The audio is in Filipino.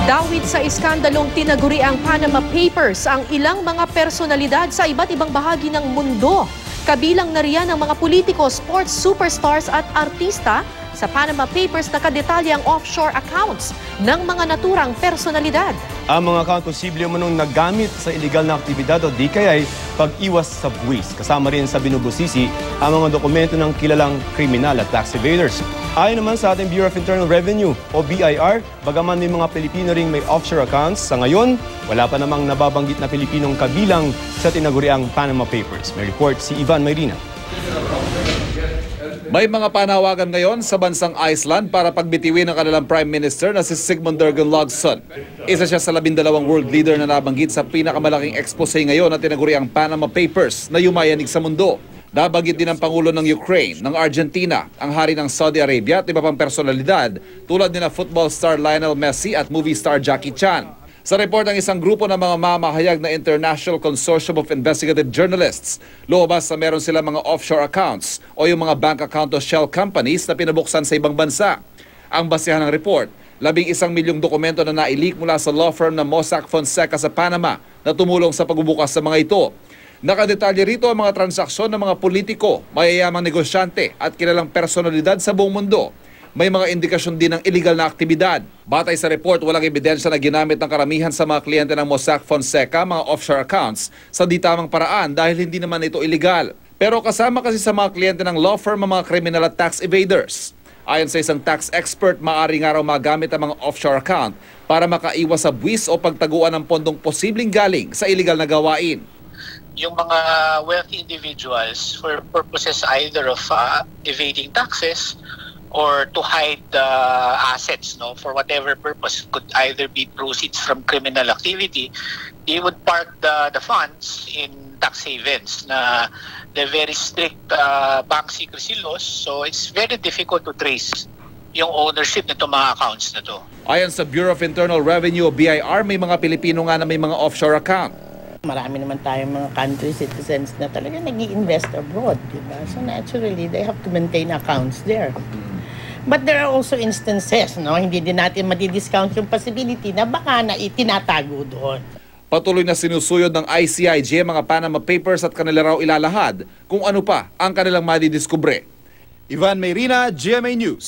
Dawit sa iskandalong tinaguri ang Panama Papers ang ilang mga personalidad sa iba't ibang bahagi ng mundo. Kabilang na riyan ang mga politiko, sports superstars at artista. Sa Panama Papers nakadetalye ang offshore accounts ng mga naturang personalidad. Ang mga account posible manong nagamit sa illegal na aktibidad o di kaya'y pag-iwas sa buwis. Kasama rin sa binubusisi ang mga dokumento ng kilalang kriminal at tax evaders. Ayon naman sa ating Bureau of Internal Revenue o BIR, bagaman may mga Pilipino ring may offshore accounts, sa ngayon, wala pa namang nababanggit na Pilipinong kabilang sa tinaguriang Panama Papers. May report si Ivan Mayrina. May mga panawagan ngayon sa bansang Iceland para pagbitiwin ang kanilang Prime Minister na si Sigmund Lagson. Isa siya sa 12 world leader na nabanggit sa pinakamalaking expose ngayon na tinaguriang Panama Papers na yumayanig sa mundo. Nabanggit din ang Pangulo ng Ukraine, ng Argentina, ang hari ng Saudi Arabia at iba pang personalidad tulad ni na football star Lionel Messi at movie star Jackie Chan. Sa report ng isang grupo ng mga mamahayag na International Consortium of Investigative Journalists, lumabas na meron sila mga offshore accounts o yung mga bank account o shell companies na pinabuksan sa ibang bansa. Ang basehan ng report, 11 milyong dokumento na naileak mula sa law firm na Mossack Fonseca sa Panama na tumulong sa pagbubukas sa mga ito. Nakadetalye rito ang mga transaksyon ng mga politiko, mayayamang negosyante at kilalang personalidad sa buong mundo. May mga indikasyon din ng illegal na aktibidad. Batay sa report, walang ebidensya na ginamit ng karamihan sa mga kliyente ng Mossack Fonseca mga offshore accounts sa di tamang paraan dahil hindi naman ito illegal. Pero kasama kasi sa mga kliyente ng law firm ang mga criminal at tax evaders. Ayon sa isang tax expert, maaari nga raw magamit ang mga offshore account para makaiwas sa buwis o pagtaguan ng pondong posibleng galing sa illegal na gawain. Yung mga wealthy individuals for purposes either of evading taxes or to hide assets, no, for whatever purpose, could either be proceeds from criminal activity, they would park the funds in tax havens na they're very strict bank secrecy laws, so it's very difficult to trace yung ownership nito mga accounts na to. Ayon sa Bureau of Internal Revenue o BIR, may mga Pilipino nga na may mga offshore account. Marami naman tayong mga country citizens na talaga nag-i-invest abroad, diba? So naturally, they have to maintain accounts there. But there are also instances, no, hindi din natin madi-discount yung possibility na baka na itinatago doon. Patuloy na sinusuyod ng ICIJ mga Panama Papers at kanila raw ilalahad kung ano pa ang kanilang madidiskubre. Ivan Mayrina, GMA News.